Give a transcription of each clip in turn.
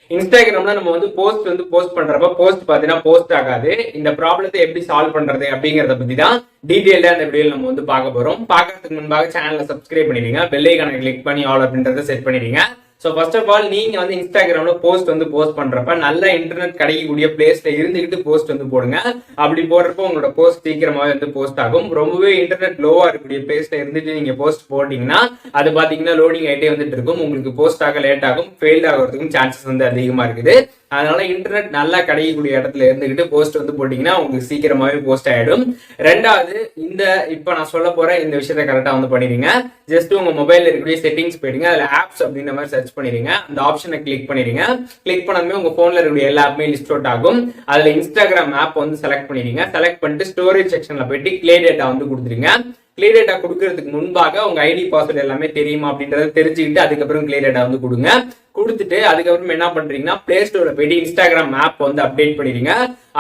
இன்ஸ்டாகிராம்ல நம்ம போஸ்ட் பண்றப்ப போஸ்ட் பாத்தீங்கன்னா போஸ்ட் ஆகாது. இந்த ப்ராப்ளத்தை எப்படி சால்வ் பண்றது அப்படிங்கறத பத்தி தான் டீடைல்டா இந்த வீடியோல நம்ம பார்க்க போறோம். பாக்கிறதுக்கு முன்பாக சேனலை சப்ஸ்கிரைப் பண்ணிடுங்க, பெல் ஐகானை கிளிக் பண்ணி ஆல் அப்படின்றத செட் பண்ணிடுங்க. ஸோ ஃபர்ஸ்ட் ஆஃப் ஆல் நீங்க இன்ஸ்டாகிராம்ல போஸ்ட் பண்றப்ப நல்ல இன்டர்நெட் கிடைக்கக்கூடிய பிளேஸ்ல இருந்துகிட்டு போஸ்ட் போடுங்க. அப்படி போடுறப்ப உங்களோட போஸ்ட் சீக்கிரமாவே போஸ்ட் ஆகும். ரொம்பவே இன்டர்நெட் லோவா இருக்கக்கூடிய பிளேஸ்ல இருந்துட்டு நீங்க போஸ்ட் போட்டீங்கன்னா அது பாத்தீங்கன்னா லோடிங் ஆயிட்டே இருக்கும். உங்களுக்கு போஸ்ட் ஆக லேட் ஆகும், ஃபெயில் ஆகிறதுக்கும் சான்சஸ் அதிகமா இருக்குது. அதனால இன்டர்நெட் நல்லா கிடைக்கக்கூடிய இடத்துல இருந்துகிட்டு போஸ்ட் போட்டீங்கன்னா உங்களுக்கு சீக்கிரமாவே போஸ்ட் ஆயிடும். ரெண்டாவது, இப்ப நான் சொல்ல போற இந்த விஷயத்த கரெக்டா பண்ணிடுங்க. ஜஸ்ட் உங்க மொபைல்ல இருக்கக்கூடிய செட்டிங்ஸ் போயிடுங்க, அதுல ஆப்ஸ் அப்படின்ற மாதிரி சர்ச் பண்ணிடுங்க. அந்த ஆப்ஷனை கிளிக் பண்ணிடுங்க. கிளிக் பண்ணதுமே உங்க போன்ல இருக்கக்கூடிய எல்லா ஆப்புமே லிஸ்ட் அவுட் ஆகும். அதுல இன்ஸ்டாகிராம் ஆப் செலக்ட் பண்ணிடுங்க. செலக்ட் பண்ணிட்டு ஸ்டோரேஜ் செக்ஷன்ல போயிட்டு கிளியர் டேட்டா கொடுத்துருங்க. கிளியர் டேட்டா கொடுக்கறதுக்கு முன்பாக உங்க ஐடி பாஸ்வேர்டு எல்லாமே தெரியுமா அப்படின்றத தெரிஞ்சுக்கிட்டு அதுக்கப்புறம் கிளியர் டேட்டா கொடுங்க. கொடுத்துட்டு அதுக்கப்புறம் என்ன பண்றீங்கன்னா பிளே ஸ்டோர்ல போயிட்டு இன்ஸ்டாகிராம் ஆப் அப்டேட் பண்ணிடுங்க.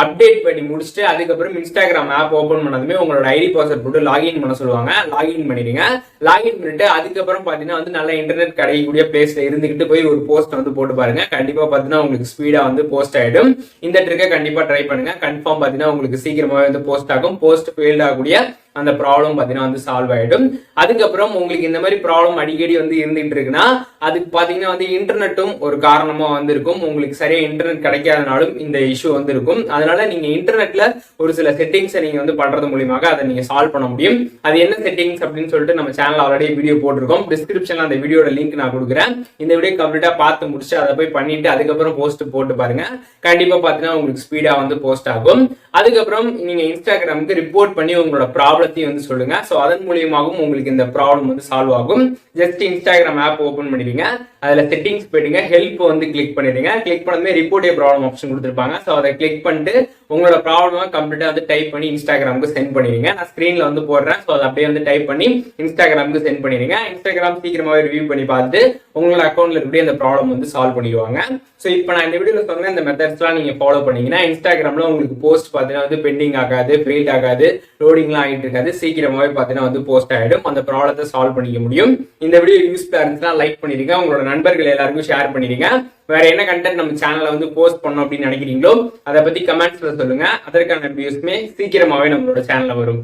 அப்டேட் பண்ணி முடிச்சுட்டு அதுக்கப்புறம் இன்ஸ்டாகிராம் ஆப் ஓபன் பண்ணதுமே உங்களோட ஐடி பாஸ்வேர்ட் போட்டு லாகின் பண்ண சொல்லுவாங்க. லாகின் பண்ணிடுங்க. லாகின் பண்ணிட்டு அதுக்கப்புறம் பாத்தீங்கன்னா நல்ல இன்டர்நெட் கிடைக்கக்கூடிய பிளேஸ்ல இருந்துகிட்டு போய் ஒரு போஸ்ட் போட்டு பாருங்க. கண்டிப்பா பாத்தீங்கன்னா உங்களுக்கு ஸ்பீடா போஸ்ட் ஆயிடும். இந்த ட்ரிக்கை கண்டிப்பா ட்ரை பண்ணுங்க. கன்ஃபார்ம் பாத்தீங்கன்னா உங்களுக்கு சீக்கிரமாவே போஸ்ட் ஆகும். போஸ்ட் ஃபெயில் ஆகக்கூடிய அந்த ப்ராப்ளம் பாத்தீங்கன்னா சால்வ் ஆயிடும். அதுக்கப்புறம் உங்களுக்கு இந்த மாதிரி ப்ராப்ளம் அடிக்கடி இருந்துகிட்டு இருக்குன்னா அதுக்கு பாத்தீங்கன்னா இன்டர்நெட்டும் ஒரு காரணமா இருக்கும். உங்களுக்கு சரியா இன்டர்நெட் கிடைக்காதனாலும் இந்த இஷ்யூ இருக்கும். அதனால நீங்க இன்டர்நெட்ல ஒரு சில செட்டிங்ஸ் நீங்க பண்றது மூலியமாக அதை நீங்க சால்வ் பண்ண முடியும். அது என்ன செட்டிங்ஸ் அப்படின்னு சொல்லிட்டு நம்ம சேனல் ஆல்ரெடி வீடியோ போட்டிருக்கோம். டிஸ்கிரிப்ஷன்ல அந்த வீடியோட லிங்க் நான் கொடுக்குறேன். இந்த வீடியோ கம்ப்ளீட்டா பார்த்து முடிச்சு அதை போய் பண்ணிட்டு அதுக்கப்புறம் போஸ்ட் போட்டு பாருங்க. கண்டிப்பா பாத்தீங்கன்னா உங்களுக்கு ஸ்பீடா போஸ்ட் ஆகும். அதுக்கப்புறம் நீங்க இன்ஸ்டாகிராமுக்கு ரிப்போர்ட் பண்ணி உங்களோட ப்ராப்ளத்தையும் சொல்லுங்க. சோ அதன் மூலியமாகவும் உங்களுக்கு இந்த ப்ராப்ளம் சால்வ் ஆகும். ஜஸ்ட் இன்ஸ்டாகிராம் ஆப் ஓபன் பண்ணிடுங்க. அதுல செட்டிங்ஸ் போயிடுங்க, ஹெல்ப் கிளிக் பண்ணிடுங்க. கிளிக் பண்ணதுமே ரிப்போர்ட் ஏ ப்ராப்ளம் ஆப்ஷன் கொடுத்துருப்பாங்க. சோ அதை கிளிக் பண்ணிட்டு உங்களோட ப்ராப்ளம் கம்ப்ளீட்டா டைப் பண்ணி இன்ஸ்டாகிராமுக்கு சென்ட் பண்ணிடுங்க. நான் ஸ்கிரீன்ல போடுறேன். சோ அதை அப்படியே டைப் பண்ணி இன்ஸ்டாகிராமுக்கு சென்ட் பண்ணிடுங்க. இன்ஸ்டாகிராம் சீக்கிரமாவே ரிவ்யூ பண்ணி பார்த்து உங்களோட அக்கௌண்ட்ல இருக்கக்கூடிய அந்த ப்ராப்ளம் சால்வ் பண்ணிடுவாங்க. சோ இப்போ நான் இந்த வீடியோல சொன்ன இந்த மெத்தட்ஸ்லாம் நீங்க ஃபாலோ பண்ணீங்கன்னா இன்ஸ்டாகிராம்ல உங்களுக்கு போஸ்ட் பாத்தீங்கன்னா பெண்டிங் ஆகாது, ஃபெயில் ஆகாது, லோடிங்லாம் ஆகிட்டு இருக்காது. சீக்கிரமாவே பாத்தீங்கன்னா போஸ்ட் ஆயிடும். அந்த ப்ராப்ளத்தை சால்வ் பண்ணிக்க முடியும். இந்த வீடியோ யூஸ்ஃபுல்லா இருந்துச்சுன்னா லைக் பண்ணிடுங்க. உங்களோட நண்பர்கள் எல்லாருக்கும் ஷேர் பண்ணிடுங்க. வேற என்ன கண்டென்ட் நம்ம சேனல்ல போஸ்ட் பண்ணோம் அப்படின்னு நினைக்கிறீங்களோ அதை பத்தி கமெண்ட்ஸ்ல சொல்லுங்க. அதற்கான வீடியோஸ்மே சீக்கிரமாவே நம்மளோட சேனல்ல வரும்.